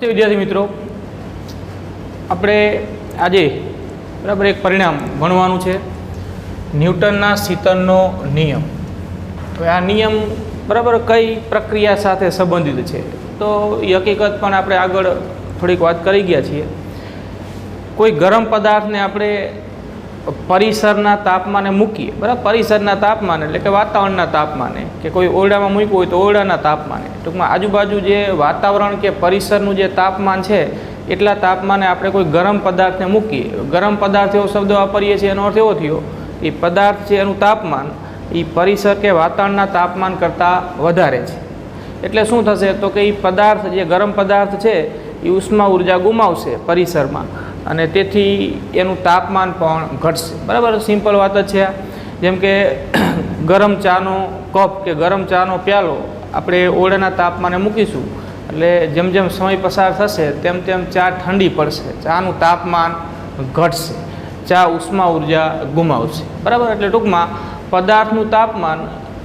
નમસ્તે વિદ્યાર્થી મિત્રો, આપણે આજે બરાબર એક પરિણામ ભણવાનું છે, ન્યૂટનના શીતળનો નિયમ. તો આ નિયમ બરાબર કઈ પ્રક્રિયા સાથે સંબંધિત છે તો એ હકીકત પણ આપણે આગળ થોડીક વાત કરી ગયા છીએ. કોઈ ગરમ પદાર્થને આપણે પરિસરના તાપમાને મૂકીએ, બરાબર, પરિસરના તાપમાને એટલે કે વાતાવરણના તાપમાને, કે કોઈ ઓરડામાં મૂક્યું હોય તો ઓરડાના તાપમાને, ટૂંકમાં આજુબાજુ જે વાતાવરણ કે પરિસરનું જે તાપમાન છે એટલા તાપમાને આપણે કોઈ ગરમ પદાર્થને મૂકીએ. ગરમ પદાર્થ એવો શબ્દ વાપરીએ છીએ, એનો અર્થ એવો થયો એ પદાર્થ છે એનું તાપમાન એ પરિસર કે વાતાવરણના તાપમાન કરતાં વધારે છે. એટલે શું થશે તો કે એ પદાર્થ, જે ગરમ પદાર્થ છે એ ઉષ્મા ઉર્જા ગુમાવશે પરિસરમાં, અને તેથી એનું તાપમાન પણ ઘટશે. બરાબર, સિમ્પલ વાત જ છે. જેમ કે ગરમ ચાનો કપ કે ગરમ ચાનો પ્યાલો આપણે ઓરડાના તાપમાને મૂકીશું એટલે જેમ જેમ સમય પસાર થશે તેમ તેમ ચા ઠંડી પડશે, ચાનું તાપમાન ઘટશે, ચા ઉષ્મા ઉર્જા ગુમાવશે. બરાબર, એટલે ટૂંકમાં પદાર્થનું તાપમાન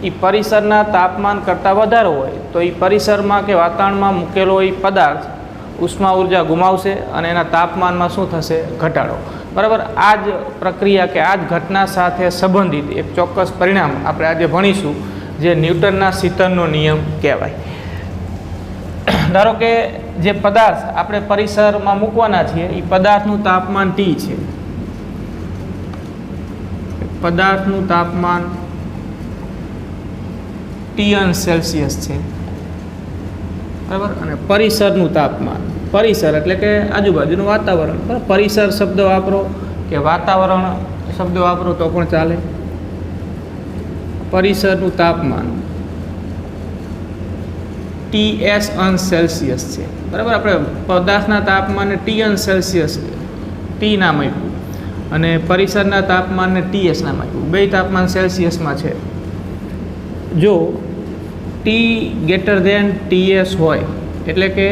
એ પરિસરના તાપમાન કરતાં વધારે હોય તો એ પરિસરમાં કે વાતાવરણમાં મૂકેલો એ પદાર્થ ઉષ્મા ઉર્જા ગુમાવશે અને એના તાપમાનમાં શું થશે? ઘટાડો. બરાબર, આ જ પ્રક્રિયા કે આ જ ઘટના સાથે સંબંધિત એક ચોક્કસ પરિણામ આપણે આજે ભણીશું, જે ન્યૂટનના શીતળનો નિયમ કહેવાય. ધારો કે જે પદાર્થ આપણે પરિસરમાં મૂકવાના છીએ એ પદાર્થનું તાપમાન T છે. પદાર્થનું તાપમાન T°C છે. બરાબર, અને પરિસરનું તાપમાન, પરિસર એટલે કે આજુબાજુનું વાતાવરણ, બરાબર, પરિસર શબ્દ વાપરો કે વાતાવરણ શબ્દ વાપરો તો પણ ચાલે. પરિસરનું તાપમાન T°C છે. બરાબર, આપણે પદાર્થના તાપમાનને T°C T નામ આપ્યું અને પરિસરના તાપમાનને TS નામ આપ્યું. બે તાપમાન સેલ્સિયસમાં છે. જો T>TS હોય એટલે કે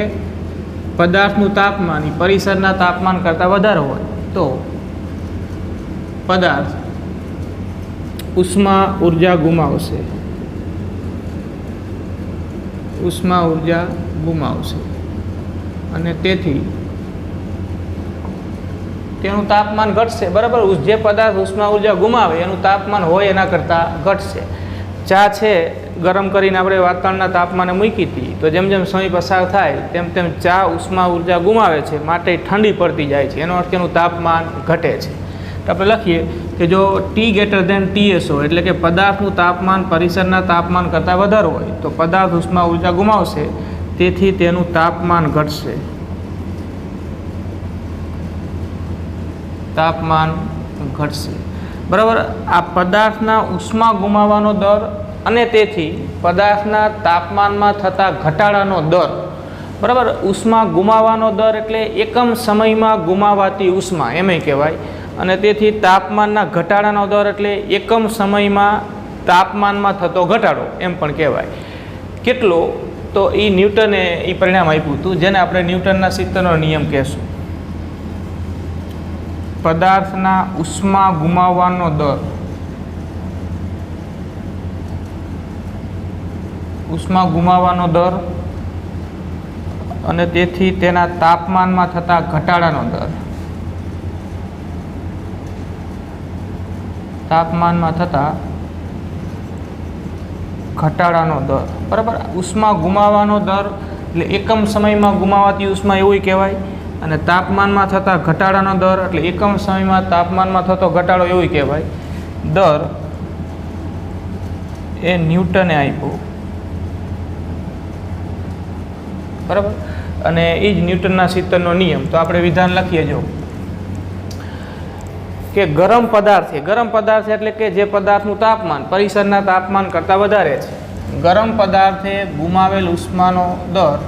પદાર્થનું તાપમાન એ પરિસરના તાપમાન કરતાં વધારે હોય તો પદાર્થ ઉષ્મા ઉર્જા ગુમાવશે, ઉષ્મા ઉર્જા ગુમાવશે અને તેથી તેનું તાપમાન ઘટશે. બરાબર, જે પદાર્થ ઉષ્મા ઉર્જા ગુમાવે એનું તાપમાન હોય એના કરતાં ઘટશે. ચા છે ગરમ કરીને આપણે વાતાવરણના તાપમાને મૂકી હતી તો જેમ જેમ સમય પસાર થાય તેમ તેમ ચા ઉષ્મા ઉર્જા ગુમાવે છે, માટે ઠંડી પડતી જાય છે. એનો અર્થ એનું તાપમાન ઘટે છે. તો આપણે લખીએ કે જો T>TS હોય એટલે કે પદાર્થનું તાપમાન પરિસરના તાપમાન કરતાં વધારે હોય તો પદાર્થ ઉષ્મા ઉર્જા ગુમાવશે, તેથી તેનું તાપમાન ઘટશે. તાપમાન ઘટશે. બરાબર, આ પદાર્થના ઉષ્મા ગુમાવવાનો દર અને તેથી પદાર્થના તાપમાનમાં થતા ઘટાડાનો દર. બરાબર, ઉષ્મા ગુમાવવાનો દર એટલે એકમ સમયમાં ગુમાવાતી ઉષ્મા એમ કહેવાય, અને તેથી તાપમાનના ઘટાડાનો દર એટલે એકમ સમયમાં તાપમાનમાં થતો ઘટાડો એમ પણ કહેવાય. કેટલો? તો એ ન્યૂટને એ પરિણામ આપ્યું હતું જેને આપણે ન્યૂટનના શીતળનો નિયમ કહેશું. પદાર્થના ઉષ્મા ગુમાવવાનો દર, ઉષ્મા ગુમાવવાનો દર અને તેથી તેના તાપમાનમાં થતા ઘટાડાનો દર, તાપમાનમાં થતા ઘટાડાનો દર. બરાબર, ઉષ્મા ગુમાવવાનો દર એટલે એકમ સમયમાં ગુમાવાતી ઉષ્મા એવું કહેવાય, અને તાપમાનમાં થતા ઘટાડાનો દર એટલે એકમ સમયમાં તાપમાનમાં થતો ઘટાડો એવું કહેવાય. દર એ ન્યૂટને આપ્યો. બરાબર, અને એ જ ન્યૂટનના શીતળનો નિયમ. તો આપણે વિધાન લખીએ જો કે ગરમ પદાર્થ છે, ગરમ પદાર્થ એટલે કે જે પદાર્થનું તાપમાન પરિસરના તાપમાન કરતાં વધારે છે. ગરમ પદાર્થે ગુમાવેલ ઉષ્માનો દર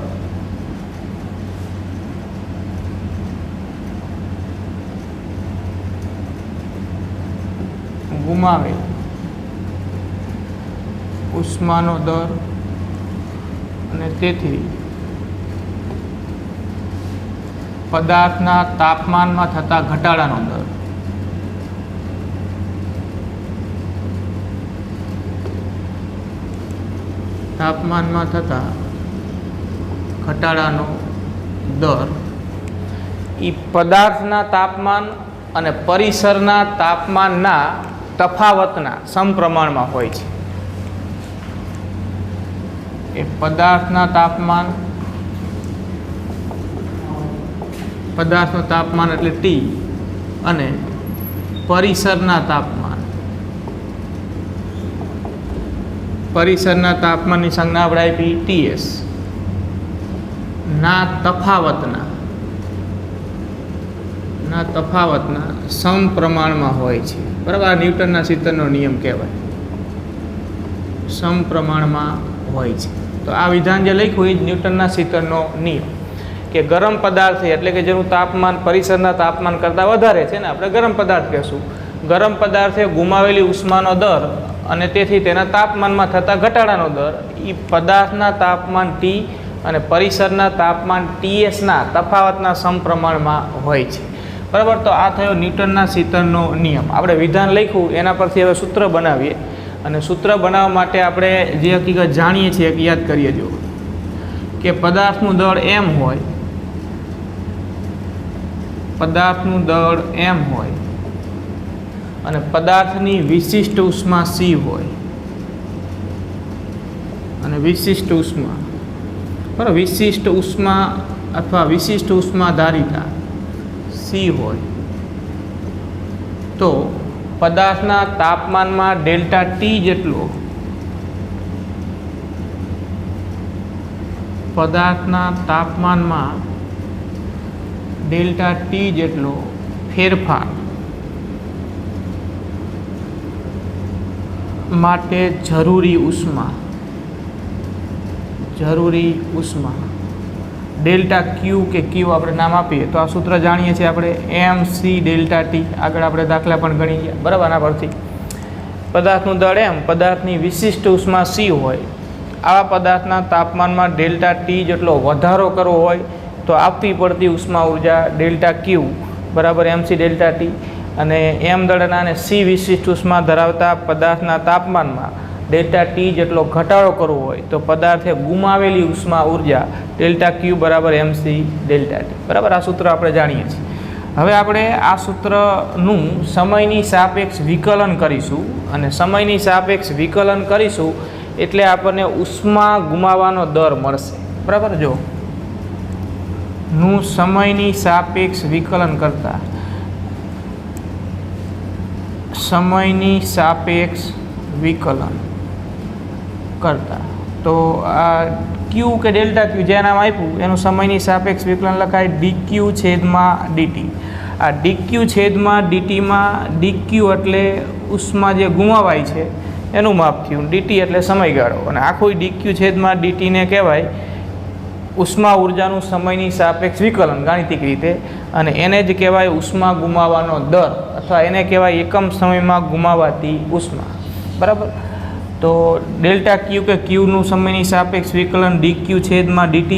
ગુમાવે ઉષ્માનો દર અને તેથી પદાર્થના તાપમાનમાં થતા ઘટાડાનો દર. તાપમાનમાં થતા ઘટાડાનો દર એ પદાર્થના તાપમાન અને પરિસરના તાપમાનના તફાવતના સમપ્રમાણમાં હોય છે. એ પદાર્થનું તાપમાન એટલે T અને પરિસરના તાપમાનની સંજ્ઞા આપણે આપી TS ના તફાવતના સમપ્રમાણમાં હોય છે. બરાબર, આ ન્યૂટનના શીતળનો નિયમ કહેવાય, સમપ્રમાણમાં હોય છે. તો આ વિધાન જે લખ્યું એ જ ન્યૂટનના શીતળનો નિયમ, કે ગરમ પદાર્થ એટલે કે જેનું તાપમાન પરિસરના તાપમાન કરતાં વધારે છે ને આપણે ગરમ પદાર્થ કહેશું. ગરમ પદાર્થે ગુમાવેલી ઉષ્માનો દર અને તેથી તેના તાપમાનમાં થતા ઘટાડાનો દર એ પદાર્થના તાપમાન T અને પરિસરના તાપમાન TSના તફાવતના સમપ્રમાણમાં હોય છે. બરાબર, તો આ થયો ન્યૂટનના શીતળનો નિયમ. આપણે વિધાન લખ્યું એના પરથી હવે સૂત્ર બનાવીએ, અને સૂત્ર બનાવવા માટે આપણે જે હકીકત જાણીએ છીએ કે યાદ કરીએ જો, કે પદાર્થનું દળ m હોય અને પદાર્થની વિશિષ્ટ ઉષ્મા C હોય, અને વિશિષ્ટ ઉષ્મા અથવા વિશિષ્ટ ઉષ્માધારિતા C હોય, તો પદાર્થના તાપમાનમાં ડેલ્ટા T જેટલો ફેરફાર માટે જરૂરી ઉષ્મા ડેલ્ટા Q કે Q આપણે નામ આપીએ તો આ સૂત્ર જાણીએ છીએ આપણે mc ડેલ્ટા T. આગળ આપણે દાખલા પણ ગણી ગયા. બરાબર, આના પરથી પદાર્થનું દળ m, પદાર્થની વિશિષ્ટ ઉષ્મા C હોય, આવા પદાર્થના તાપમાનમાં ડેલ્ટા T જેટલો વધારો કરવો હોય તો આપવી પડતી ઉષ્મા ઉર્જા ડેલ્ટા Q બરાબર mc ડેલ્ટા T, અને m દળના અને C વિશિષ્ટ ઉષ્મા ધરાવતા પદાર્થના તાપમાનમાં ડેલ્ટા T જેટલો ઘટાડો કરવો હોય તો પદાર્થે ગુમાવેલી ઉષ્મા ઉર્જા ડેલ્ટા Q બરાબર mc ડેલ્ટા T. બરાબર, આ સૂત્ર આપણે જાણીએ છીએ. હવે આપણે આ સૂત્રનું સમયની સાપેક્ષ વિકલન કરીશું, અને સમયની સાપેક્ષ વિકલન કરીશું એટલે આપણને ઉષ્મા ગુમાવવાનો દર મળશે. બરાબર, જો નું સમયની સાપેક્ષ વિકલન કરતા તો આ Q કે ડેલ્ટા Q જે નામ આપ્યું એનું સમયની સાપેક્ષ વિકલન લખાય dq છેદમાં dt. આ dq છેદમાં dtમાં dq એટલે ઉષ્મા જે ગુમાવાય છે એનું માપ થયું, dt એટલે સમયગાળો, અને આખું dq છેદમાં dt ને કહેવાય ઉષ્મા ઉર્જાનું સમયની સાપેક્ષ વિકલન ગાણિતિક રીતે, અને એને જ કહેવાય ઉષ્મા ગુમાવવાનો દર, અથવા એને કહેવાય એકમ સમયમાં ગુમાવાતી ઉષ્મા. બરાબર, તો ડેલ્ટા Q કે Qનું સમયની સાપેક્ષ વિકલન dq છેદમાં dt.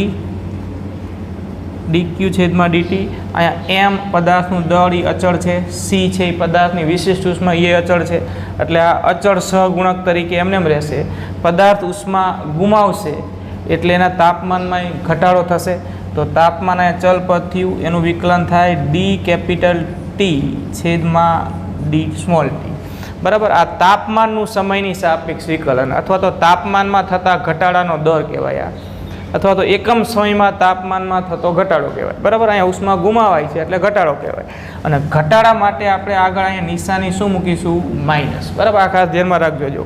અહીંયા m પદાર્થનું દળ એ અચળ છે, C છે એ પદાર્થની વિશિષ્ટ ઉષ્મા એ અચળ છે, એટલે આ અચળ સહગુણક તરીકે એમને રહેશે. પદાર્થ ઉષ્મા ગુમાવશે એટલે એના તાપમાનમાં ઘટાડો થશે, તો તાપમાન અહીંયા ચલ પદ થયું, એનું વિકલન થાય D કેપિટલ T છેદમાં D સ્મોલ t. બરાબર, આ તાપમાનનું સમયની સાપેક્ષ વિકલન અથવા તો તાપમાનમાં થતા ઘટાડાનો દર કહેવાય, અથવા તો એકમ સમયમાં તાપમાનમાં થતો ઘટાડો કહેવાય. બરાબર, અહીંયા ઉષ્મા ગુમાવાય છે એટલે ઘટાડો કહેવાય, અને ઘટાડા માટે આપણે આગળ અહીંયા નિશાની શું મૂકીશું? માઇનસ. બરાબર, આ ખાસ ધ્યાનમાં રાખજો જો,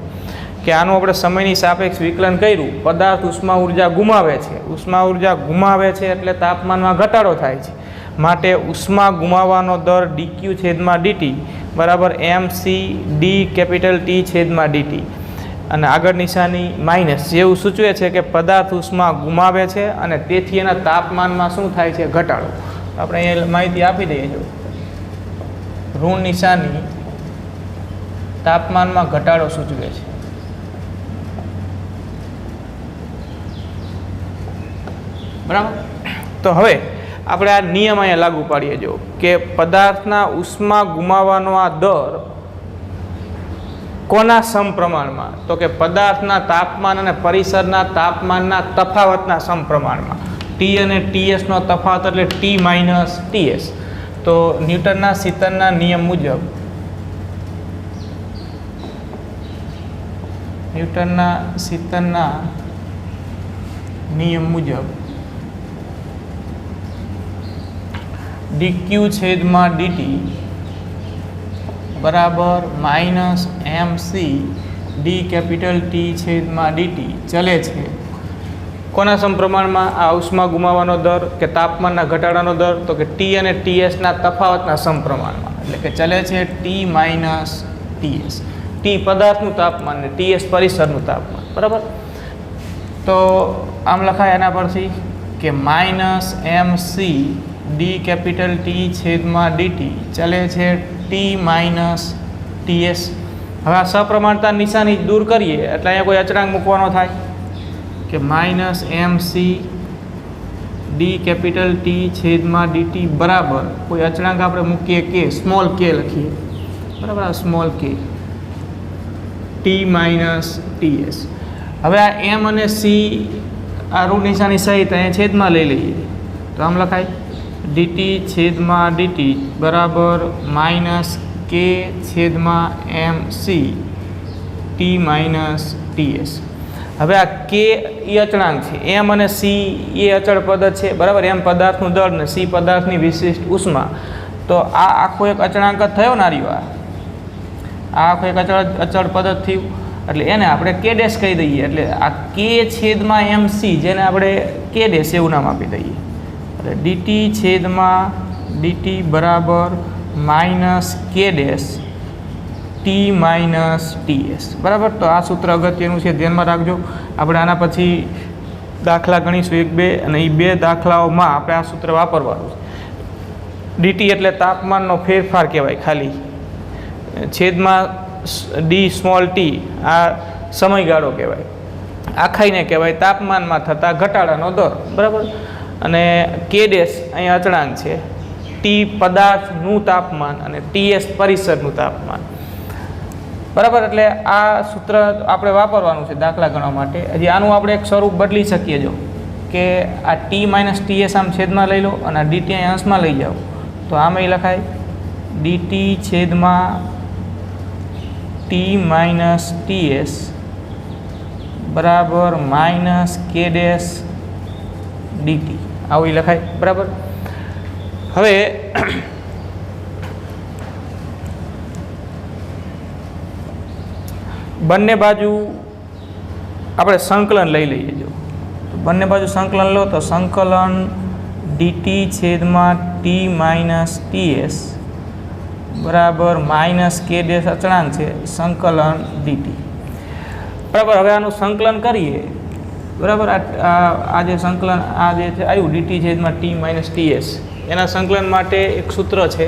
કે આનું આપણે સમયની સાપેક્ષ વિકલન કર્યું, પદાર્થ ઉષ્મા ઉર્જા ગુમાવે છે એટલે તાપમાનમાં ઘટાડો થાય છે, માટે ઉષ્મા ગુમાવવાનો દર dq છેદમાં dt બરાબર mc d કેપિટલ T છેદમાં dt, અને આગળ નિશાની માઇનસ, જેવું સૂચવે છે કે પદાર્થ ઉષ્મા ગુમાવે છે અને તેથી એના તાપમાનમાં શું થાય છે? ઘટાડો. આપણે અહીંયા માહિતી આપી દઈએ જો, ઋણ નિશાની તાપમાનમાં ઘટાડો સૂચવે છે. બરાબર, તો હવે આપણે આ નિયમ અહીંયા લાગુ પાડીએ જો, કે પદાર્થના ઉષ્મા ગુમાવવાનો આ દર કોના સમપ્રમાણમાં? તો કે પદાર્થના તાપમાન અને પરિસરના તાપમાનના તફાવતના સમપ્રમાણમાં. ટી અને ટીએસનો તફાવત એટલે ટી માઇનસ ટીએસ. તો ન્યૂટનના શીતનના નિયમ મુજબ dq છેદમાં dt બરાબર minus mc D capital T છેદમાં dt ચલે છે કોના સમપ્રમાણમાં? આ ઉષ્મા ગુમાવવાનો દર કે તાપમાનના ઘટાડાનો દર? તો કે ટી અને ટીએસના તફાવતના સમપ્રમાણમાં, એટલે કે ચલે છે ટી માઇનસ ટીએસ. ટી પદાર્થનું તાપમાન ને ટીએસ પરિસરનું તાપમાન, બરાબર. તો આમ લખાય એના પરથી કે minus mc D capital T છેદમાં dt ચલે છે ટી માઇનસ ટીએસ. હવે આ સપ્રમાણતા નિશાની દૂર કરીએ એટલે અહીંયા કોઈ અચળાંક મૂકવાનો થાય કે minus mc D capital T છેદમાં dt બરાબર કોઈ અચળાંક આપણે મૂકીએ કે સ્મોલ કે લખીએ, બરાબર, આ સ્મોલ કે ટી માઇનસ ટીએસ. હવે આ એમ અને સી આ ઋણ નિશાની સહિત અહીંયા છેદમાં લઈ લઈએ તો આમ લખાય ડીટી છેદમાં ડીટી બરાબર માઇનસ કે છેદમાં M C T minus TS. હવે આ કે એ અચળાંક છે, એમ અને સી એ અચળ પદ છે, બરાબર. એમ પદાર્થનું દળ ને સી પદાર્થની વિશિષ્ટ ઉષ્મા. તો આ આખો એક અચળાંક જ થયો ને આ આખો એક અચળ પદ જ થયું, એટલે એને આપણે કે ડેશ કહી દઈએ. એટલે આ કે છેદમાં એમ સી જેને આપણે કે ડેશ એવું નામ આપી દઈએ. એટલે ડીટી છેદમાં ડીટી બરાબર માઇનસ કે ડેશ ટી માઇનસ ટીએસ, બરાબર. તો આ સૂત્ર અગત્યનું છે, ધ્યાનમાં રાખજો. આપણે આના પછી દાખલા ગણીશું 1 2, અને એ 2 દાખલાઓમાં આપણે આ સૂત્ર વાપરવાનું છે. ડીટી એટલે તાપમાનનો ફેરફાર કહેવાય ખાલી, છેદમાં ડી સ્મોલ ટી આ સમયગાળો કહેવાય, આખાઈને કહેવાય તાપમાનમાં થતા ઘટાડાનો દર, બરાબર. અને કે ડેશ અહીંયા અચળાંક છે, ટી પદાર્થનું તાપમાન અને ટીએસ પરિસરનું તાપમાન, બરાબર. એટલે આ સૂત્ર આપણે વાપરવાનું છે દાખલા ગણવા માટે. હજી આનું આપણે એક સ્વરૂપ બદલી શકીએ જો કે આ ટી માઇનસ ટીએસ આમ છેદમાં લઈ લો અને આ ડીટી અહીં અંશમાં લઈ જાઓ તો આમ અહીં લખાય ડીટી છેદમાં ટી માઇનસ ટીએસ બરાબર માઇનસ કે ડેશ ડીટી, આવું લખાય, બરાબર. હવે બંને બાજુ આપણે સંકલન લઈ લઈએ. જો તો બંને બાજુ સંકલન લો તો સંકલન ડીટી છેદમાં ટી માઇનસ ટીએસ બરાબર માઇનસ કે ડેશ અચળાંક છે સંકલન ડીટી, બરાબર. હવે આનું સંકલન કરીએ, બરાબર. આ જે સંકલન આ જે છે આવ્યું ડીટી છેદમાં ટી માઇનસ ટીએસ, એના સંકલન માટે એક સૂત્ર છે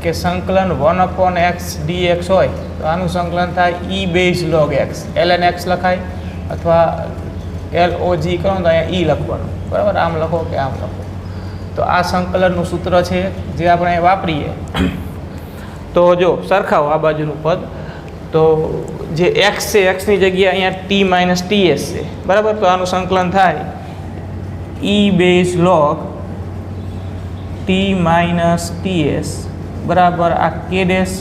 કે સંકલન 1/x dx હોય તો આનું સંકલન થાય e base log x. ln x લખાય અથવા log કરો તો અહીંયા e લખવાનું, બરાબર. આમ લખો કે આમ લખો. તો આ સંકલનનું સૂત્ર છે જે આપણે વાપરીએ. તો જો સરખાવો આ બાજુનું પદ, તો જે x છે એક્સની જગ્યાએ અહીંયા ટી માઇનસ ટીએસ છે, બરાબર. તો આનું સંકલન થાય e base log T minus TS બરાબર આ કે ડેશ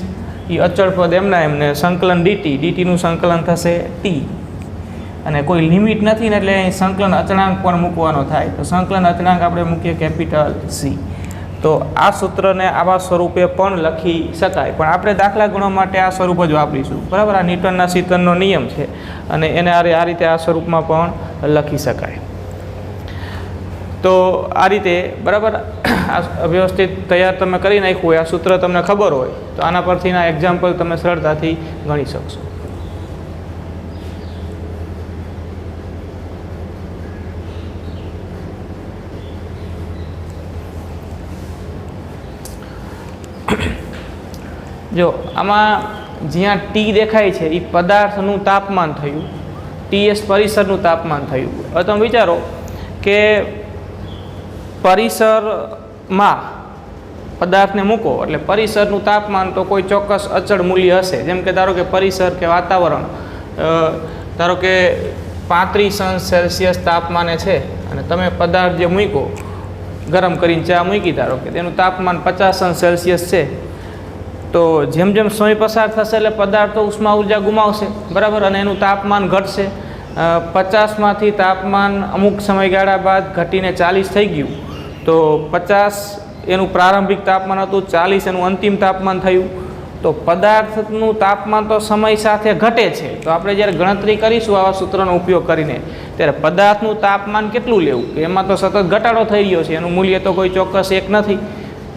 એ અચળ પદ એમના એમને સંકલન ડીટીનું સંકલન થશે ટી, અને કોઈ લિમિટ નથી ને એટલે અહીં સંકલન અચળાંક પણ મૂકવાનો થાય. તો સંકલન અચળાંક આપણે મૂકીએ કેપિટલ સી. તો આ સૂત્રને આવા સ્વરૂપે પણ લખી શકાય, પણ આપણે દાખલા ગણવા માટે આ સ્વરૂપ જ વાપરીશું, બરાબર. આ ન્યૂટનના શીતનનો નિયમ છે અને એને આ રીતે આ સ્વરૂપમાં પણ લખી શકાય. તો આ રીતે, બરાબર, આ વ્યવસ્થિત તૈયાર તમે કરી નાખ્યું હોય, આ સૂત્ર તમને ખબર હોય તો આના પરથી ના એક્ઝામ્પલ તમે સરળતાથી ગણી શકશો. જો આમાં જ્યાં ટી દેખાય છે એ પદાર્થનું તાપમાન થયું, ટીએસ પરિસરનું તાપમાન થયું. હવે તમે વિચારો કે પરિસરમાં પદાર્થને મૂકો એટલે પરિસરનું તાપમાન તો કોઈ ચોક્કસ અચળ મૂલ્ય હશે. જેમ કે ધારો કે પરિસર કે વાતાવરણ ધારો કે 35 અંશ સેલ્સિયસ તાપમાને છે અને તમે પદાર્થ જે મૂક્યો ગરમ કરીને ચા મૂકી, ધારો કે તેનું તાપમાન 50°C છે, તો જેમ જેમ સમય પસાર થશે એટલે પદાર્થ તો ઉષ્મા ઉર્જા ગુમાવશે, બરાબર, અને એનું તાપમાન ઘટશે. 50માંથી તાપમાન અમુક સમયગાળા બાદ ઘટીને 40 થઈ ગયું, તો 50 એનું પ્રારંભિક તાપમાન હતું, 40 એનું અંતિમ તાપમાન થયું. તો પદાર્થનું તાપમાન તો સમય સાથે ઘટે છે. તો આપણે જ્યારે ગણતરી કરીશું આવા સૂત્રનો ઉપયોગ કરીને, ત્યારે પદાર્થનું તાપમાન કેટલું લેવું, કે એમાં તો સતત ઘટાડો થઈ રહ્યો છે, એનું મૂલ્ય તો કોઈ ચોક્કસ એક નથી.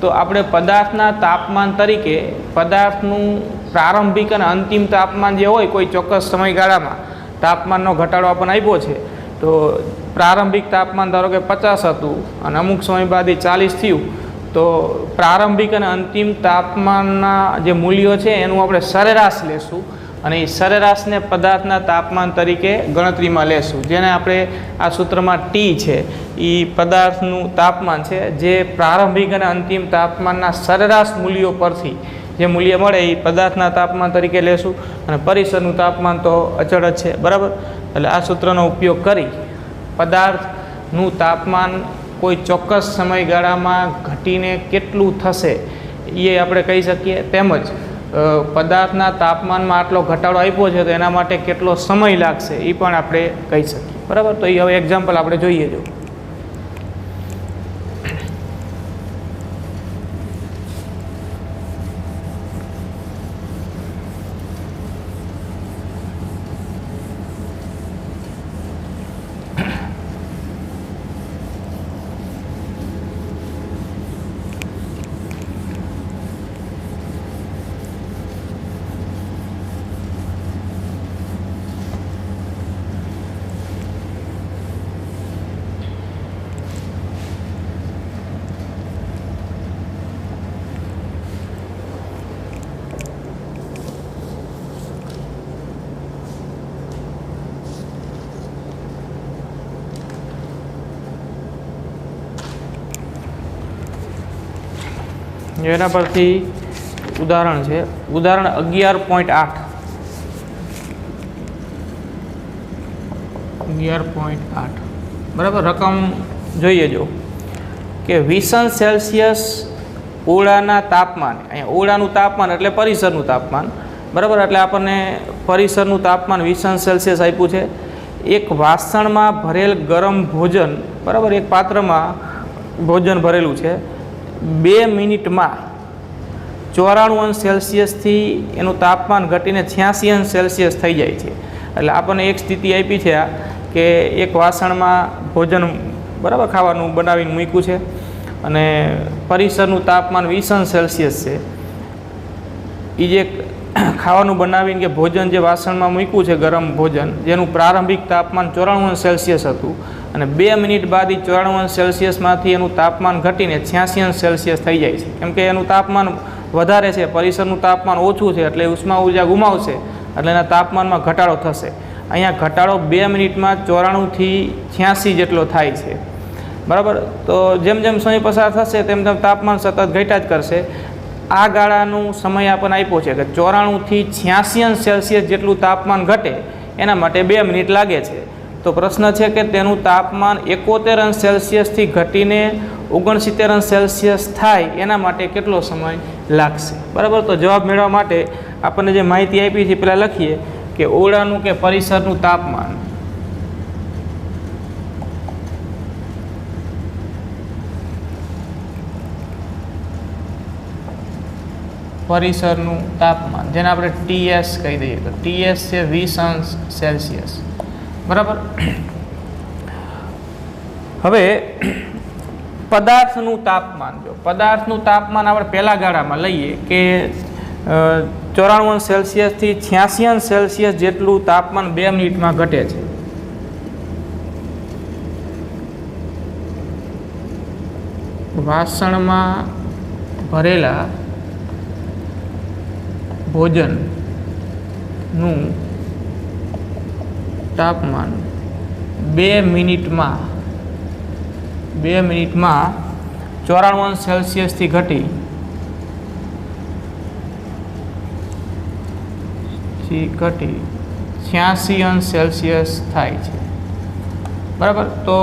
તો આપણે પદાર્થના તાપમાન તરીકે પદાર્થનું પ્રારંભિક અને અંતિમ તાપમાન જે હોય કોઈ ચોક્કસ સમયગાળામાં તાપમાનનો ઘટાડો આપણને આપ્યો છે. તો પ્રારંભિક તાપમાન ધારો કે 50 હતું અને અમુક સમય બાદ એ 40 થયું, તો પ્રારંભિક અને અંતિમ તાપમાનના જે મૂલ્યો છે એનું આપણે સરેરાશ લેશું, અને એ સરેરાશને પદાર્થના તાપમાન તરીકે ગણતરીમાં લેશું, જેને આપણે આ સૂત્રમાં ટી છે એ પદાર્થનું તાપમાન છે, જે પ્રારંભિક અને અંતિમ તાપમાનના સરેરાશ મૂલ્યો પરથી જે મૂલ્ય મળે એ પદાર્થના તાપમાન તરીકે લેશું, અને પરિસરનું તાપમાન તો અચળ જ છે, બરાબર. એટલે આ સૂત્રનો ઉપયોગ કરી પદાર્થનું તાપમાન કોઈ ચોક્કસ સમયગાળામાં ઘટીને કેટલું થશે એ આપણે કહી શકીએ. તેમજ પદાર્થના તાપમાનમાં આટલો ઘટાડો આપ્યો છે તો એના માટે કેટલો સમય લાગશે એ પણ આપણે કહી શકીએ, બરાબર. તો એ હવે એક્ઝામ્પલ આપણે જોઈએ. જો એના પરથી ઉદાહરણ છે, ઉદાહરણ 11.8. 11.8 બરાબર. રકમ જોઈએ જો કે 20°C ઓરડાના તાપમાન, અહીંયા ઓરડાનું તાપમાન એટલે પરિસરનું તાપમાન, બરાબર. એટલે આપણને પરિસરનું તાપમાન 20°C આપ્યું છે. એક વાસણમાં ભરેલ ગરમ ભોજન, બરાબર, એક પાત્રમાં ભોજન ભરેલું છે, 2 મિનિટમાં 94°C એનું તાપમાન ઘટીને 86°C થઈ જાય છે. એટલે આપણને એક સ્થિતિ આપી છે આ, કે એક વાસણમાં ભોજન, બરાબર, ખાવાનું બનાવીને મૂક્યું છે, અને પરિસરનું તાપમાન 20°C છે. એ જે ખાવાનું બનાવીને કે ભોજન જે વાસણમાં મૂક્યું છે, ગરમ ભોજન, જેનું પ્રારંભિક તાપમાન 94°C હતું, અને 2 મિનિટ બાદ એ 94°Cમાંથી એનું તાપમાન ઘટીને 86°C થઈ જાય છે. કેમ કે એનું તાપમાન વધારે છે, પરિસરનું તાપમાન ઓછું છે, એટલે ઉષ્મા ઉર્જા ગુમાવશે, એટલે એના તાપમાનમાં ઘટાડો થશે. અહીંયા ઘટાડો 2 મિનિટમાં 94થી 86 જેટલો થાય છે, બરાબર. તો જેમ જેમ સમય પસાર થશે તેમ તેમ તાપમાન સતત ઘટ્યા જ કરશે. આ ગાળાનું સમય આપણને આપ્યો છે કે 94થી 86° જેટલું તાપમાન ઘટે એના માટે 2 મિનિટ લાગે છે. તો પ્રશ્ન છે કે તેનું તાપમાન 71°થી ઘટીને 69°C થાય એના માટે કેટલો સમય લાગશે, બરાબર. તો જવાબ મેળવવા માટે આપણને જે માહિતી આપી છે પહેલાં લખીએ કે ઓરડાનું કે પરિસરનું તાપમાન, પરિસરનું તાપમાન જેને આપણે TS કહી દઈએ, તો TS છે 20°C, બરાબર. હવે પદાર્થનું તાપમાન, જો પદાર્થનું તાપમાન આપણે પહેલા ગાળામાં લઈએ કે 94°થી 86° જેટલું તાપમાન 2 મિનિટમાં ઘટે છે. વાસણમાં ભરેલા ભોજનનું તાપમાન 2 મિનિટમાં 94°થી ઘટી 86° થાય છે, બરાબર. તો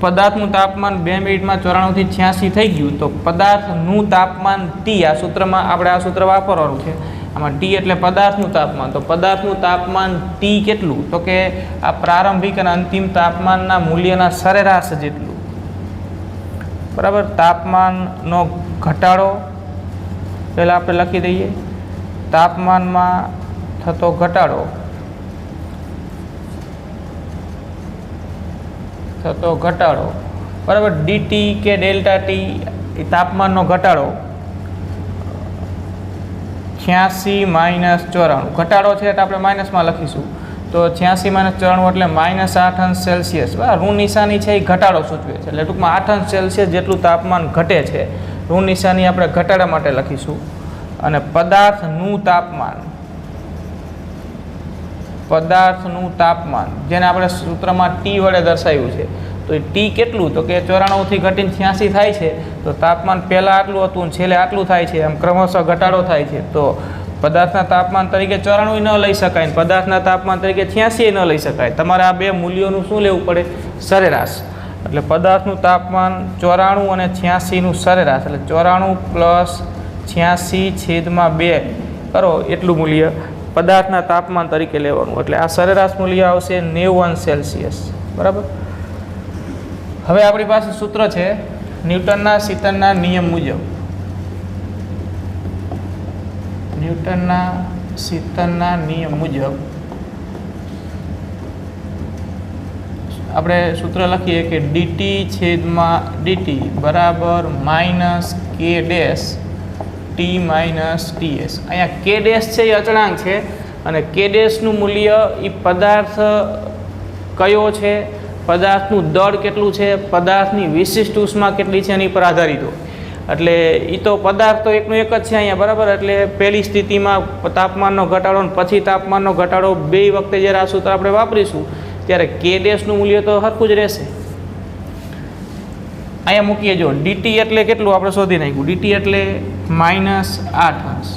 પદાર્થનું તાપમાન 2 મિનિટમાં 94 થી 86 થઈ ગયું, તો પદાર્થનું તાપમાન T, આ સૂત્રમાં આપણે આ સૂત્ર વાપરવાનું છે. આમાં T એટલે પદાર્થનું તાપમાન, તો પદાર્થનું તાપમાન T કેટલું, તો કે આ પ્રારંભિક અને અંતિમ તાપમાનના મૂલ્યના સરેરાશ જેટલું. બરાબર. તાપમાનનો ઘટાડો પહેલાં આપણે લખી દઈએ, તાપમાનમાં થતો ઘટાડો બરાબર, ડીટી કે ડેલ્ટા ટી એ તાપમાનનો ઘટાડો 86 માઇનસ 94, ઘટાડો છે એટલે આપણે માઇનસમાં લખીશું, તો 86 માઇનસ 94 એટલે -8 અંશ સેલ્સિયસ. બરાબર. ઋણ નિશાની છે એ ઘટાડો સૂચવે છે, એટલે ટૂંકમાં 8 અંશ સેલ્સિયસ જેટલું તાપમાન ઘટે છે. ઋણ નિશાની આપણે ઘટાડા માટે લખીશું. અને પદાર્થનું તાપમાન જેને આપણે સૂત્રમાં ટી વડે દર્શાવ્યું છે, તો એ ટી કેટલું, તો કે 94 થી ઘટીને 86 થાય છે, તો તાપમાન પહેલાં આટલું હતું અને છેલ્લે આટલું થાય છે, એમ ક્રમશઃ ઘટાડો થાય છે. તો પદાર્થના તાપમાન તરીકે 94 ન લઈ શકાય, પદાર્થના તાપમાન તરીકે 86 ન લઈ શકાય. તમારે આ બે મૂલ્યોનું શું લેવું પડે, સરેરાશ. એટલે પદાર્થનું તાપમાન 94 અને 86નું સરેરાશ, એટલે 94 પ્લસ 86/2 કરો એટલું મૂલ્ય પદાર્થના તાપમાન તરીકે લેવાનું. એટલે આ સરેરાશ મૂલ્ય આવશે 90 અંશ સેલ્સિયસ. બરાબર. હવે આપણી પાસે સૂત્ર છે ન્યૂટનના શીતનના નિયમ મુજબ. ન્યૂટનના શીતનના નિયમ મુજબ આપણે સૂત્ર લખીએ કે dt/dt બરાબર -k dash T minus TS. અહીંયા કે ડેશ છે એ અચળાંક છે, અને કે ડેશનું મૂલ્ય એ પદાર્થ કયો છે, પદાર્થનું દળ કેટલું છે, પદાર્થની વિશિષ્ટ ઉષ્મા કેટલી છે એની પર આધારિત હોય. એટલે એ તો પદાર્થ તો એકનો એક જ છે અહીંયા. બરાબર. એટલે પહેલી સ્થિતિમાં તાપમાનનો ઘટાડો અને પછી તાપમાનનો ઘટાડો બે વખતે જ્યારે આ સૂત્ર આપણે વાપરીશું ત્યારે કે ડેશનું મૂલ્ય તો સરખું જ રહેશે. અહીંયા મૂકીએ, જો ડીટી એટલે કેટલું આપણે શોધી નાખ્યું, ડીટી એટલે -8 અંશ.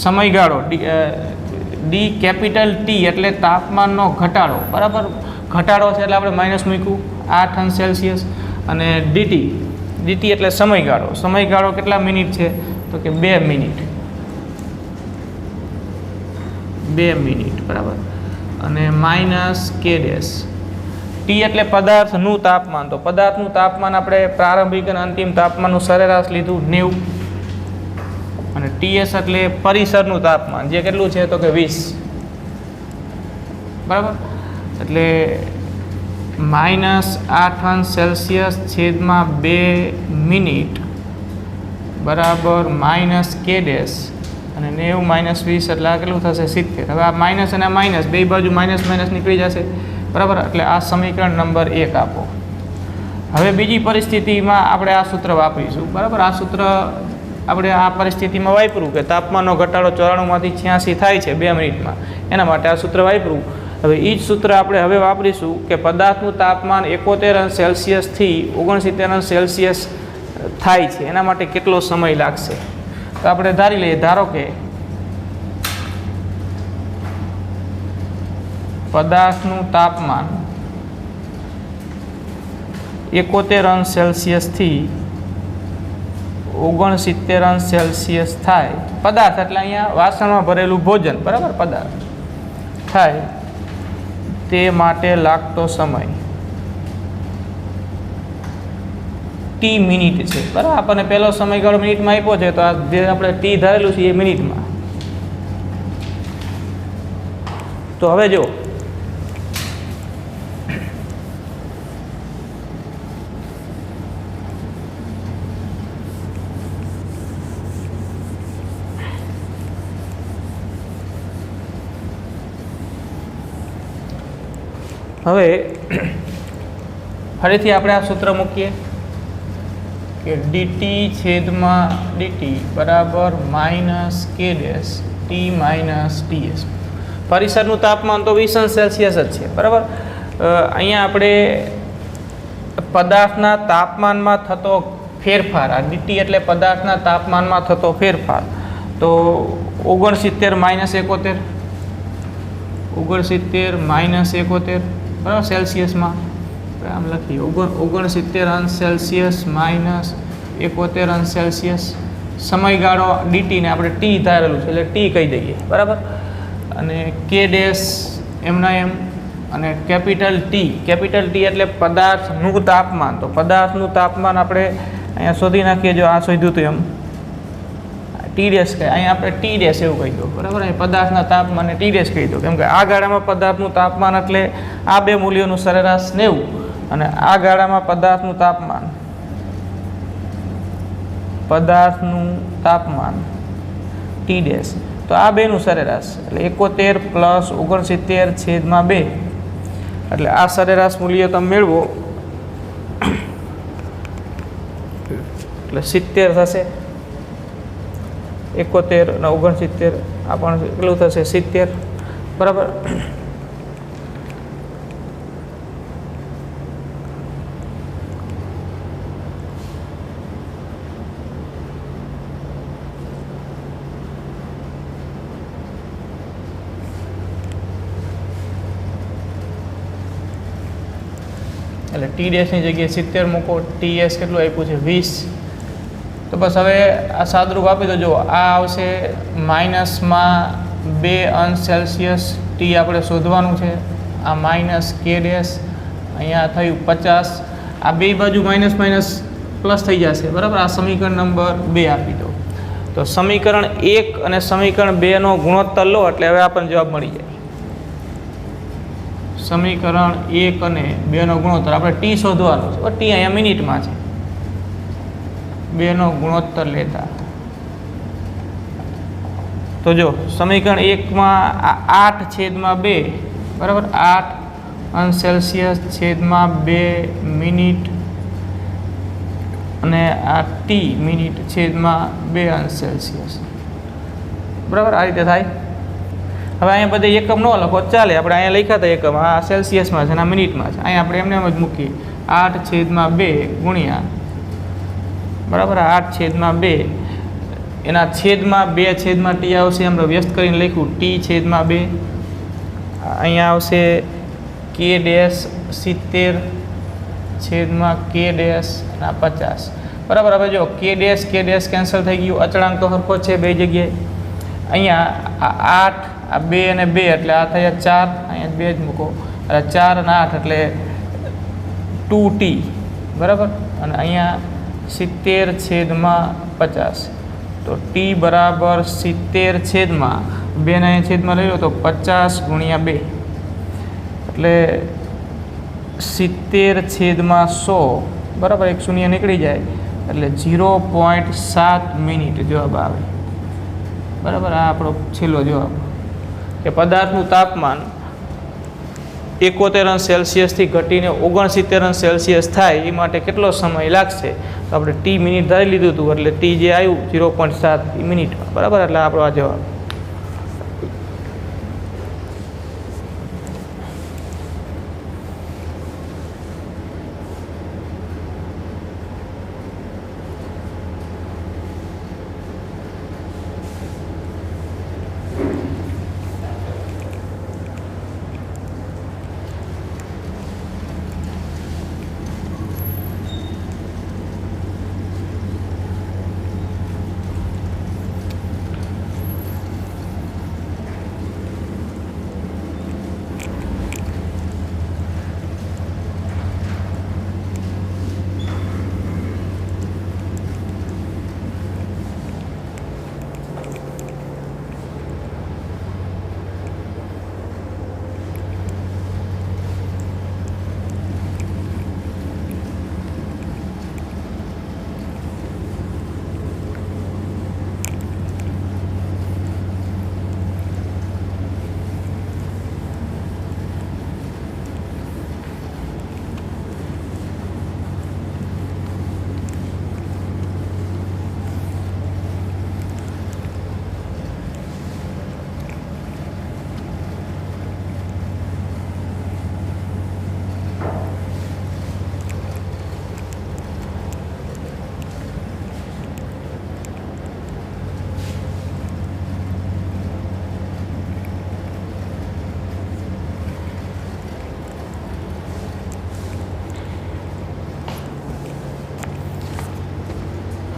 સમયગાળો ડી કેપિટલ ટી એટલે તાપમાનનો ઘટાડો. બરાબર. ઘટાડો છે એટલે આપણે માઇનસ મૂક્યું 8 અંશ સેલ્સિયસ. અને ડીટી એટલે સમયગાળો કેટલા મિનિટ છે, તો કે 2 મિનિટ. બરાબર. અને માઇનસ કે ડેશ. ટી એટલે પદાર્થનું તાપમાન, તો પદાર્થનું તાપમાન આપણે પ્રારંભિક અને અંતિમ તાપમાનનું સરેરાશ લીધું 90. અને ટીએસ એટલે પરિસરનું તાપમાન, જે કેટલું છે તો કે 20. બરાબર. એટલે -8 અંશ સેલ્સિયસ છેદમાં 2 મિનિટ બરાબર -k ડેશ અને 90 - 20 એટલે આ કેટલું થશે 70. હવે આ માઇનસ અને માઇનસ બે બાજુ માઇનસ નીકળી જશે. બરાબર. એટલે આ સમીકરણ નંબર 1 આપો. હવે બીજી પરિસ્થિતિમાં આપણે આ સૂત્ર વાપરીશું. બરાબર. આ સૂત્ર આપણે આ પરિસ્થિતિમાં વાપર્યું કે તાપમાનનો ઘટાડો 94 માંથી 86 થાય છે 2 મિનિટમાં, એના માટે આ સૂત્ર વાપર્યું. હવે એ જ સૂત્ર આપણે હવે વાપરીશું કે પદાર્થનું તાપમાન 71 અંશ સેલ્સિયસથી 69 અંશ સેલ્સિયસ થાય છે, એના માટે કેટલો સમય લાગશે. તો આપણે ધારી લઈએ, ધારો કે પદાર્થનું તાપમાન 71 અંશ સેલ્સિયસથી 69 અંશ સેલ્સિયસ થાય. પદાર્થ એટલે અહીંયા વાસણમાં ભરેલું ભોજન. બરાબર. પદાર્થ થાય તે માટે લાગતો સમય ટી મિનિટ છે. બરાબર. આપણને પહેલો સમયગાળો મિનિટમાં આપ્યો છે, તો આ જે આપણે ટી ધારેલું છે એ મિનિટમાં. તો હવે જો હવે ફરીથી આપણે આ સૂત્ર મૂકીએ કે dt/dt બરાબર -k dash T minus TS. પરિસરનું તાપમાન તો 20 અંશ સેલ્સિયસ જ છે. બરાબર. અહીંયા આપણે પદાર્થના તાપમાનમાં થતો ફેરફાર, આ ડીટી એટલે પદાર્થના તાપમાનમાં થતો ફેરફાર, તો 69 - 71 બરાબર સેલ્સિયસમાં. આપણે આમ લખીએ 69 અંશ સેલ્સિયસ માઇનસ 71 અંશ સેલ્સિયસ. સમયગાળો ડીટીને આપણે ટી ધારેલું છે એટલે ટી કહી દઈએ, બરાબર. અને કે ડેશ એમના એમ અને કેપિટલ ટી એટલે પદાર્થનું તાપમાન. તો પદાર્થનું તાપમાન આપણે અહીંયા શોધી નાખીએ. જો આ શોધ્યું હતું એમ ટી ડેશ કહે, અહીંયા આપણે ટી ડેશ એવું કહી દો, બરાબર. અહીં પદાર્થના તાપમાનને ટી ડેશ કહી દો, કેમ કે આ ગાળામાં પદાર્થનું તાપમાન એટલે આ બે મૂલ્યોનું સરેરાશ 90 અને આ ગાળામાં પદાર્થનું તાપમાન ટી ડેશ. તો આ બેનું સરેરાશ એટલે 71 પ્લસ 69/2 એટલે આ સરેરાશ મૂલ્ય તમે મેળવો એટલે 70 થશે. 71 અને 69 આ પણ કેટલું થશે? 70, બરાબર. એટલે ટી ડેશની જગ્યાએ 70 મૂકો. ટીએસ કેટલું આપ્યું છે? 20. તો બસ હવે આ સાદરૂપ આપી દો. જો આ આવશે માઇનસમાં 2 અંશ સેલ્સિયસ. ટી આપણે શોધવાનું છે. આ માઇનસ કે ડેશ અહીંયા થયું 50. આ બે બાજુ માઇનસ માઇનસ પ્લસ થઈ જશે, બરાબર. આ સમીકરણ નંબર 2 આપી દો. તો સમીકરણ 1 અને સમીકરણ 2નો ગુણોત્તર લો એટલે હવે આપણને જવાબ મળી જાય. સમીકરણ 1 અને 2નો ગુણોત્તર આપણે ટી શોધવાનું છે. ટી અહીંયા મિનિટમાં છે. 2નો ગુણોત્તર લેતા તો જો સમીકરણ 1માં 8/2, બરાબર. 8 અંશ સેલ્સિયસ છેદમાં 2 મિનિટ અને આ ટી મિનિટ છેદમાં 2 અંશ સેલ્સિયસ, બરાબર. આ રીતે થાય. હવે અહીંયા બધે એકમ ન લખો ચાલે, આપણે અહીંયા લખ્યા હતા એકમ. આ સેલ્સિયસમાં છે અને આ મિનિટમાં છે. અહીંયા આપણે એમને એમ જ મૂકીએ 8/2 ગુણ્યા, બરાબર. 8/2 એના છેદમાં 2 ટી આવશે. આપણે વ્યસ્ત કરીને લખ્યું T/2. અહીંયા આવશે કે ડેશ 70 છેદમાં કે ડેશ અને 50, બરાબર. હવે જો કે ડેશ કેન્સલ થઈ ગયું. અચળાંક તો સરખો છે બે જગ્યાએ. અહીંયા આ 8 આ 2 અને 2 એટલે આ થયા 4. અહીંયા 2 જ મૂકો એટલે 4 અને 8 એટલે 2T, બરાબર. અને અહીંયા 70/50. તો ટી બરાબર 70/2 ને છેદમાં લઈ લો તો 50 ગુણ્યા 2 એટલે 70/100, બરાબર. એક શૂન્ય નીકળી જાય એટલે 0.7 મિનિટ જવાબ આવે, બરાબર. આ આપણો છેલ્લો જવાબ કે પદાર્થનું તાપમાન 71 અંશ સેલ્સિયસથી ઘટીને 69 અંશ સેલ્સિયસ થાય એ માટે કેટલો સમય લાગશે? તો આપણે ટી મિનિટ ધારી લીધું હતું એટલે ટી જે આવ્યું 0.7 મિનિટમાં, બરાબર. એટલે આપણો આ જવાબ.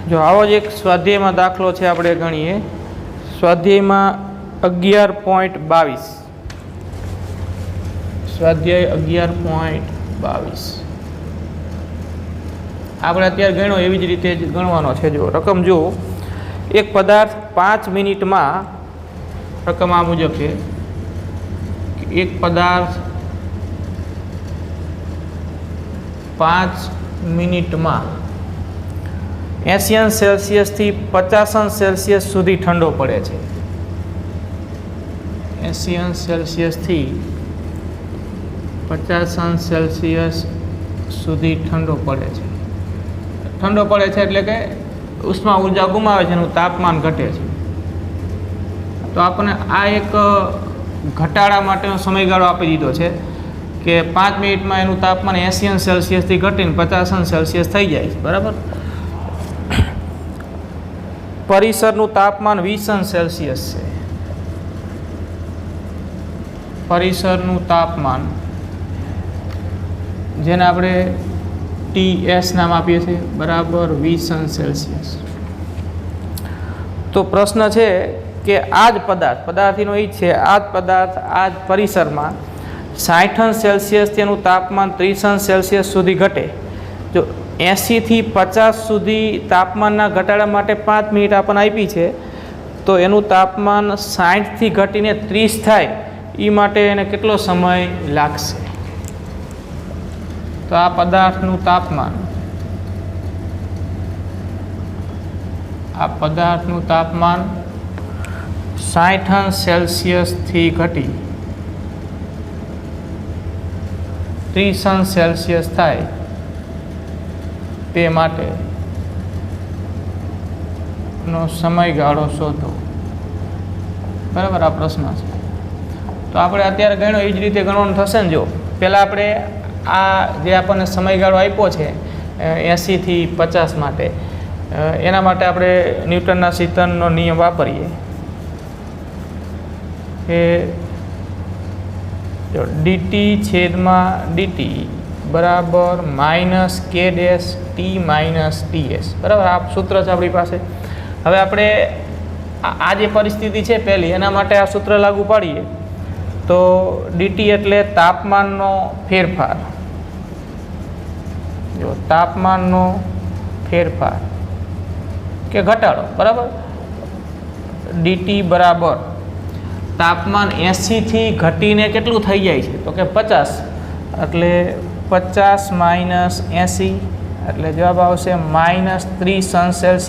જો આવો જ એક સ્વાધ્યાયમાં દાખલો છે, આપણે ગણીએ. સ્વાધ્યાયમાં 11.22, સ્વાધ્યાય 11.22 આપણે અત્યારે ગણ્યો એવી જ રીતે જ ગણવાનો છે. જો રકમ જુઓ, એક પદાર્થ 5 મિનિટમાં, રકમ આ મુજબ છે, એક પદાર્થ 5 મિનિટમાં 80°C થી 50°C સુધી ઠંડો પડે છે. 80°C થી 50°C સુધી ઠંડો પડે છે. ઠંડો પડે છે એટલે કે ઉષ્મા ઉર્જા ગુમાવે છે, એનું તાપમાન ઘટે છે. તો આપણને આ એક ઘટાડા માટેનો સમયગાળો આપી દીધો છે કે 5 મિનિટમાં એનું તાપમાન 80°C થી ઘટીને 50°C થઈ જાય છે. બરાબર. પરિસરનું તાપમાન 20°C છે. પરિસરનું તાપમાન, જેને આપણે TS નામ આપીએ છીએ, બરાબર 20°C. તો પ્રશ્ન છે કે આ જ પદાર્થનો એ જ છે, આ જ પદાર્થ આ જ પરિસરમાં 60°C થી એનું તાપમાન 30°C સુધી ઘટે. જો 80 થી 50 સુધી તાપમાનના ઘટાડા માટે 5 મિનિટ આપણને આપી છે, તો એનું તાપમાન 60 થી ઘટીને 30 થાય એ માટે એને કેટલો સમય લાગશે? તો આ પદાર્થનું તાપમાન, આ પદાર્થનું તાપમાન 60°C થી ઘટી 30°C થાય તે માટેનો સમયગાળો શોધો. બરાબર, આ પ્રશ્ન છે. તો આપણે અત્યારે ગણ્યો એ જ રીતે ગણવાનું થશે ને. જો પહેલાં આપણે આ જે આપણને સમયગાળો આપ્યો છે 80 થી 50 માટે, એના માટે આપણે ન્યૂટનના શીતનનો નિયમ વાપરીએ કે જો dt/dt બરાબર -k t -ts. બરાબર, આ સૂત્ર છે આપણી પાસે. હવે આપણે આ જે પરિસ્થિતિ છે પહેલી, એના માટે આ સૂત્ર લાગુ પાડીએ તો dt એટલે તાપમાનનો ફેરફાર. જો તાપમાનનો ફેરફાર કે ઘટાડો. બરાબર, dt બરાબર તાપમાન 80 થી ઘટીને કેટલું થઈ જાય છે? તો કે 50, એટલે 50 - 80 એટલે જવાબ આવશે -30°C.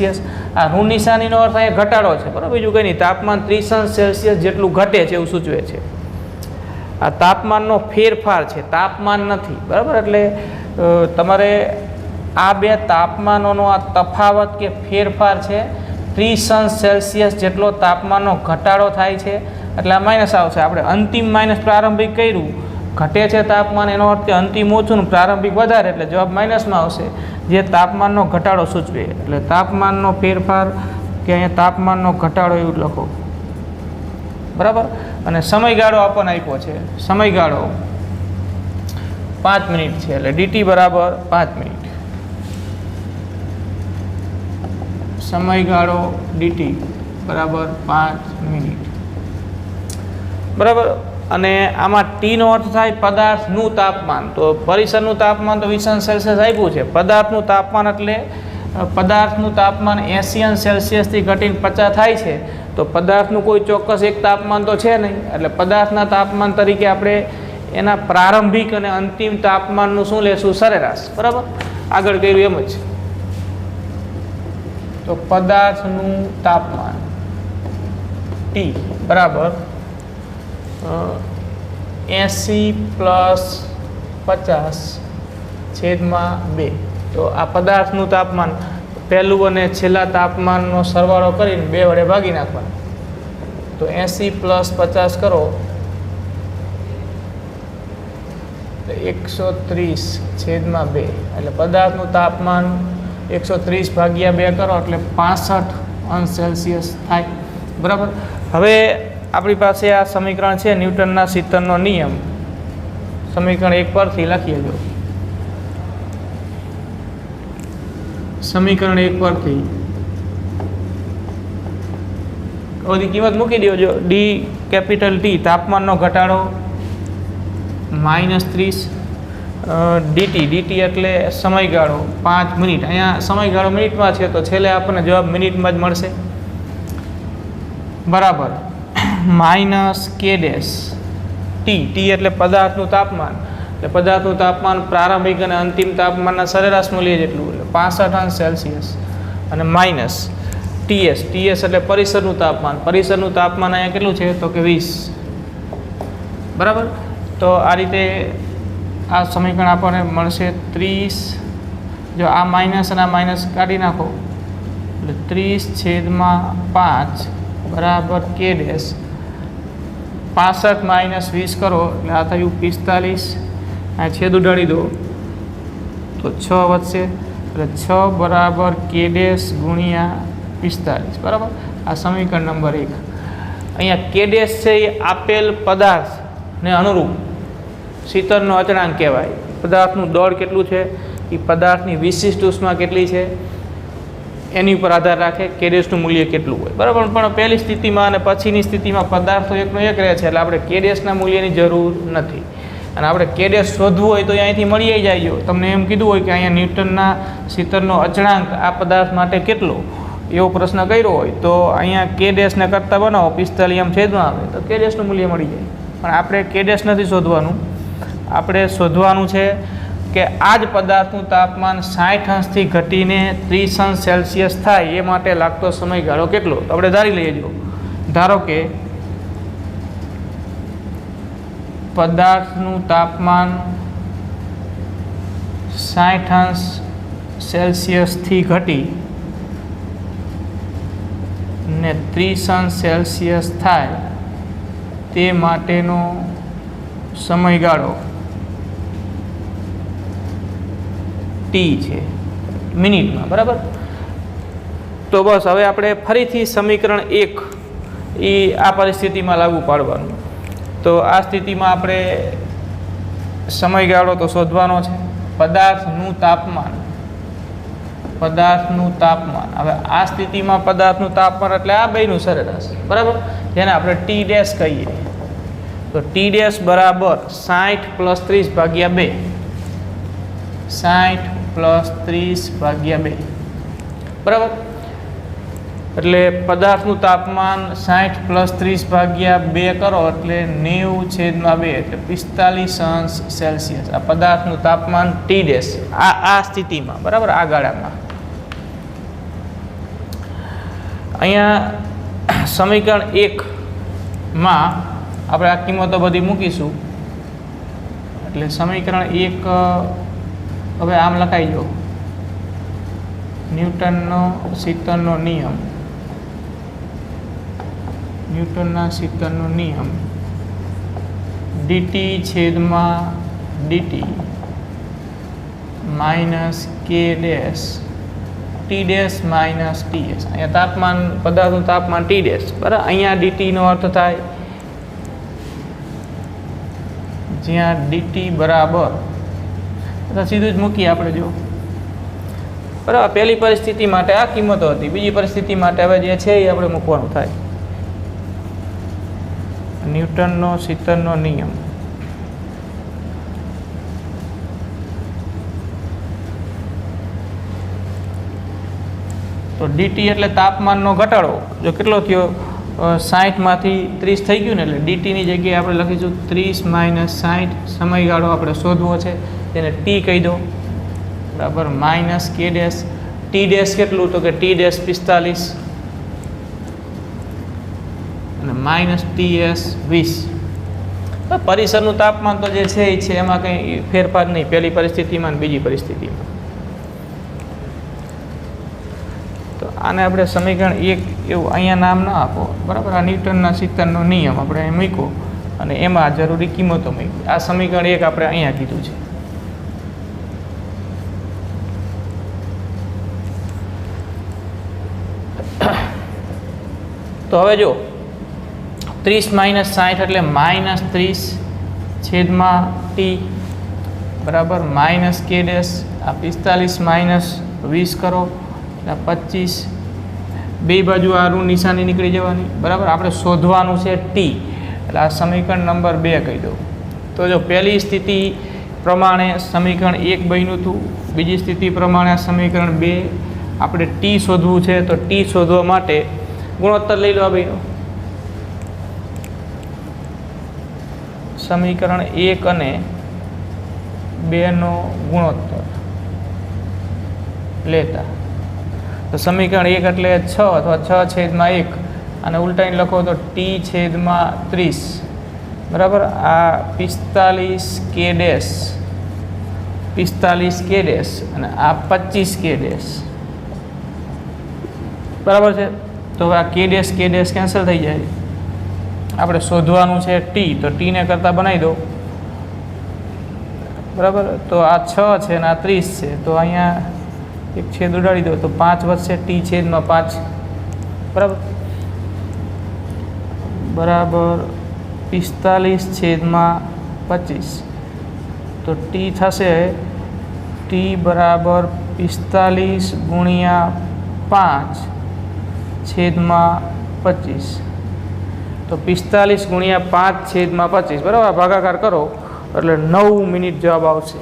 આ ઋણ નિશાનીનો અર્થ અહીંયા ઘટાડો છે. બરાબર, બીજું કંઈ નહીં. તાપમાન 30°C જેટલું ઘટે છે એવું સૂચવે છે. આ તાપમાનનો ફેરફાર છે, તાપમાન નથી. બરાબર, એટલે તમારે આ બે તાપમાનોનો આ તફાવત કે ફેરફાર છે, 30°C જેટલો તાપમાનનો ઘટાડો થાય છે એટલે આ માઇનસ આવશે. આપણે અંતિમ માઇનસ પ્રારંભિક કર્યું, ઘટે છે તાપમાન, એનો અર્થ કે અંતિમ ઓછું ને પ્રારંભિક વધારે, એટલે જવાબ માઇનસમાં આવશે, જે તાપમાનનો ઘટાડો સૂચવે. એટલે તાપમાનનો ફેરફાર કે અહીંયા તાપમાનનો ઘટાડો એવું લખો. બરાબર, અને સમયગાળો આપણને આપ્યો છે, સમયગાળો 5 મિનિટ છે, એટલે dt બરાબર 5 મિનિટ. સમયગાળો dt બરાબર 5 મિનિટ. બરાબર, અને આમાં ટીનો અર્થ થાય પદાર્થનું તાપમાન. તો પરિસરનું તાપમાન તો 20°C આપ્યું છે. પદાર્થનું તાપમાન એટલે પદાર્થનું તાપમાન 80°C થી ઘટીને 50 થાય છે. તો પદાર્થનું કોઈ ચોક્કસ એક તાપમાન તો છે નહીં, એટલે પદાર્થના તાપમાન તરીકે આપણે એના પ્રારંભિક અને અંતિમ તાપમાનનું શું લેશું? સરેરાશ. બરાબર, આગળ કર્યું એમ જ. તો પદાર્થનું તાપમાન T બરાબર 80 + 50/2. તો આ પદાર્થનું તાપમાન પહેલું અને છેલ્લા તાપમાનનો સરવાળો કરીને 2 વડે ભાગી નાખવાનો. તો 80 + 50 કરો તો 130/2. એટલે પદાર્થનું તાપમાન 130/2 કરો એટલે 65°C થાય. બરાબર, હવે આપણી પાસે આ સમીકરણ છે ન્યૂટનના શીતનનો નિયમ. સમીકરણ 1 પરથી લખીએ. જો સમીકરણ 1 પરથી બધી કિંમત મૂકી દો. જો ડી કેપિટલ ટી તાપમાનનો ઘટાડો -30 ડીટી એટલે સમયગાળો 5 મિનિટ. અહીંયા સમયગાળો મિનિટમાં છે તો છેલ્લે આપણને જવાબ મિનિટમાં જ મળશે. બરાબર -k ડેશ ટી એટલે પદાર્થનું તાપમાન. એટલે પદાર્થનું તાપમાન પ્રારંભિક અને અંતિમ તાપમાનના સરેરાશ મૂલ્ય જેટલું એટલે 65°C અને માઇનસ ટીએસ એટલે પરિસરનું તાપમાન. પરિસરનું તાપમાન અહીંયા કેટલું છે તો કે 20. બરાબર. તો આ રીતે આ સમીકરણ આપણને મળશે 30. જો આ માઇનસ અને આ માઇનસ કાઢી નાખો એટલે 30/5 બરાબર કે ડેશ 65 - 20 કરો એટલે આ થયું 45. આ છેદ ઉડાડી દો તો 6 વધશે એટલે 6 બરાબર કે ડેશ ગુણ્યા 45. બરાબર. આ સમીકરણ નંબર 1. અહીંયા કે ડેશ છે એ આપેલ પદાર્થને અનુરૂપ શીતળનો અચળાંક કહેવાય. પદાર્થનું દળ કેટલું છે એ પદાર્થની વિશિષ્ટ ઉષ્મા કેટલી છે એની ઉપર આધાર રાખે કે ડેશનું મૂલ્ય કેટલું હોય. બરાબર. પણ પહેલી સ્થિતિમાં અને પછીની સ્થિતિમાં પદાર્થો એકનો એક રહે છે એટલે આપણે કે ડેશના મૂલ્યની જરૂર નથી. અને આપણે કે ડેશ શોધવું હોય તો અહીંયાથી મળી જાય. તમને એમ કીધું હોય કે અહીંયા ન્યૂટનના શીતળનો અચળાંક આ પદાર્થ માટે કેટલો એવો પ્રશ્ન કર્યો હોય તો અહીંયા કે ડેશને કરતા બનાવો 45 આમ છેદમાં આવે તો કે ડેશનું મૂલ્ય મળી જાય. પણ આપણે કે ડેશ નથી શોધવાનું. આપણે શોધવાનું છે કે આ જ પદાર્થનું તાપમાન 60°થી ઘટીને 30°C થાય એ માટે લાગતો સમયગાળો કેટલો. તો આપણે ધારી લઈએ. જો ધારો કે પદાર્થનું તાપમાન 60°થી ઘટી ને 30°C થાય તે માટેનો સમયગાળો ટી છે મિનિટમાં. બરાબર. તો બસ હવે આપણે ફરીથી સમીકરણ 1 એ આ પરિસ્થિતિમાં લાગુ પાડવાનું. તો આ સ્થિતિમાં આપણે સમયગાળો તો શોધવાનો છે. પદાર્થનું તાપમાન હવે આ સ્થિતિમાં પદાર્થનું તાપમાન એટલે આ બેયનું સરેરાશ. બરાબર. જેને આપણે ટી ડેશ કહીએ. તો ટી ડેશ બરાબર 60 + 30/2. 60 + 30/2. બરાબર. એટલે પદાર્થનું તાપમાન 60 + 30/2 કરો એટલે 90/2 એટલે 45°C. આ પદાર્થનું તાપમાન ટી ડેશ આ સ્થિતિમાં. બરાબર. આ ગાળામાં અહીંયા સમીકરણ 1માં આપણે આ કિંમતો બધી મૂકીશું. એટલે સમીકરણ 1 હવે આમ લખાઈ જો ન્યૂટનના શીતળનો નિયમ dt/dt - k dash T dash minus TS. અહીંયા તાપમાન પદાર્થનું તાપમાન ટી ડેશ. બરાબર. અહીંયા ડીટીનો અર્થ થાય જ્યાં ડીટી બરાબર સીધું જ મૂકીએ આપણે. જો બરાબર. પહેલી પરિસ્થિતિ માટે આ કિંમતો હતી. બીજી પરિસ્થિતિ માટે હવે જે છે એ આપણે મૂકવાનું થાય. ન્યૂટનનો શીતળનો નિયમ. તો ડીટી એટલે તાપમાનનો ઘટાડો. જો કેટલો થયો 60માંથી 30 થઈ ગયું ને એટલે ડીટીની જગ્યાએ આપણે લખીશું 30 - 60. સમયગાળો આપણે શોધવો છે તેને ટી કહી દો. બરાબર. માઇનસ કે ડેશ ટી ડેશ કેટલું તો કે ટી ડેશ 45 અને માઇનસ ટીએસ 20. પરિસરનું તાપમાન તો જે છે એ છે એમાં કંઈ ફેરફાર નહીં પહેલી પરિસ્થિતિમાં અને બીજી પરિસ્થિતિમાં. તો આને આપણે સમીકરણ 1 એવું અહીંયા નામ ના આપો. બરાબર. આ ન્યૂટનના શીતળનો નિયમ આપણે અહીં મૂક્યો અને એમાં જરૂરી કિંમતો મૂકી. આ સમીકરણ 1 આપણે અહીંયા કીધું છે. તો હવે જો 30 - 60 એટલે -30/t બરાબર માઇનસ કે ડેશ. આ 45 - 20 કરો એટલે 25 બે બાજુ આ ઋણ નિશાની નીકળી જવાની, બરાબર. આપણે શોધવાનું છે ટી, એટલે આ સમીકરણ નંબર 2 કહી દઉં. તો જો પહેલી સ્થિતિ પ્રમાણે સમીકરણ 1 બન્યું હતું, બીજી સ્થિતિ પ્રમાણે આ સમીકરણ 2. આપણે ટી શોધવું છે, તો ટી શોધવા માટે ગુણોત્તર લઈ લો આ બેનો. સમીકરણ 1 અને 2 નો ગુણોત્તર લેતા, તો સમીકરણ 1 એટલે 6 અથવા 6/1, અને ઉલટાઈને લખો તો t/30, બરાબર. આ 45 k ડેશ, 45 k ડેશ, અને આ 25 k ડેશ, બરાબર છે. તો હવે આ k ડેશ કેન્સલ થઈ જાય. આપણે શોધવાનું છે ટી, તો ટીને કરતાં બનાવી દો, બરાબર. તો આ 6 છે અને આ 30 છે, તો અહીંયા એક છેદ ઉડાડી દો, તો 5 વધશે, t/5, બરાબર. બરાબર 45/25, તો ટી થશે t બરાબર 45 × 5/25, તો 45 × 5/25, બરાબર. ભાગાકાર કરો એટલે 9 મિનિટ જવાબ આવશે.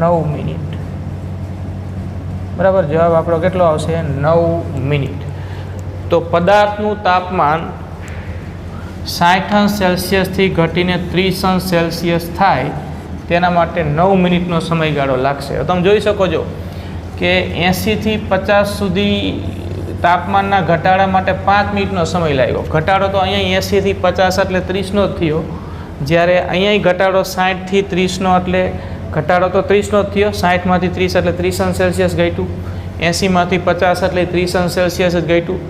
9 મિનિટ, બરાબર. જવાબ આપણો કેટલો આવશે? 9 મિનિટ. તો પદાર્થનું તાપમાન 60°C થી ઘટીને 30°C થાય તેના માટે 9 મિનિટનો સમયગાળો લાગશે. તમે જોઈ શકો છો કે 80 થી 50 સુધી તાપમાનના ઘટાડા માટે 5 મિનિટનો સમય લાગ્યો. ઘટાડો તો અહીંયા 80 થી 50 એટલે 30નો જ થયો, જ્યારે અહીંયા ઘટાડો 60 થી 30નો એટલે ઘટાડો તો 30નો જ થયો. 60માંથી 30 એટલે 30°C ઘટ્યું, 80માંથી 50 એટલે 30°C જ ઘટ્યું.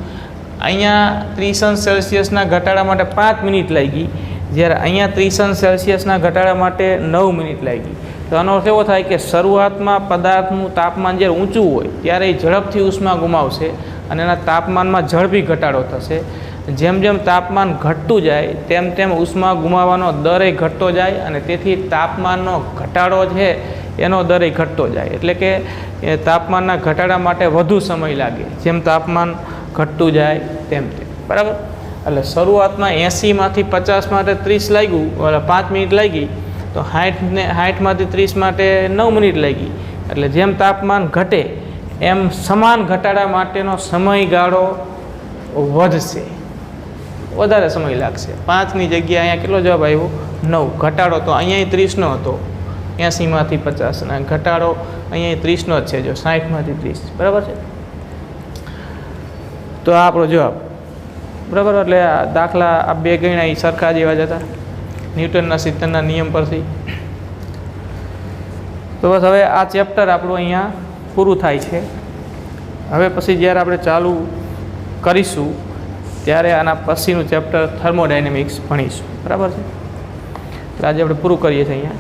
અહીંયા 30°Cના ઘટાડા માટે 5 મિનિટ લાગી, જ્યારે અહીંયા 30°Cના ઘટાડા માટે 9 મિનિટ લાગી. તો આનો અર્થ એવો થાય કે શરૂઆતમાં પદાર્થનું તાપમાન જ્યારે ઊંચું હોય ત્યારે એ ઝડપથી ઉષ્મા ગુમાવશે અને એના તાપમાનમાં ઝડપી ઘટાડો થશે. જેમ જેમ તાપમાન ઘટતું જાય તેમ તેમ ઉષ્મા ગુમાવવાનો દર ઘટતો જાય, અને તેથી તાપમાનનો ઘટાડો છે એનો દર ઘટતો જાય. એટલે કે તાપમાનના ઘટાડા માટે વધુ સમય લાગે જેમ તાપમાન ઘટતું જાય તેમ તેમ, બરાબર. એટલે શરૂઆતમાં 80માંથી 50 માટે 30 લાગ્યું, 5 મિનિટ લાગી, તો 60માંથી 30 માટે 9 મિનિટ લાગી. એટલે જેમ તાપમાન ઘટે એમ સમાન ઘટાડા માટેનો સમયગાળો વધશે, વધારે સમય લાગશે. 5ની જગ્યાએ અહીંયા કેટલો જવાબ આવ્યો? 9. ઘટાડો તો અહીંયા 30નો હતો 80માંથી 50, અને ઘટાડો અહીંયા 30નો જ છે, જો 60માંથી 30, બરાબર છે. તો આ આપણો જવાબ, બરાબર. એટલે આ દાખલા આ બે ગણ્યા એ સરખા જેવા જ હતા ન્યૂટનના સિદ્ધાંતના નિયમ પરથી. તો બસ હવે આ ચેપ્ટર આપણું અહીંયા પૂરું થાય છે. હવે પછી જ્યારે આપણે ચાલુ કરીશું ત્યારે આના પછીનું ચેપ્ટર થર્મોડાયનેમિક્સ ભણીશું, બરાબર છે. એટલે આજે આપણે પૂરું કરીએ છીએ અહીંયા.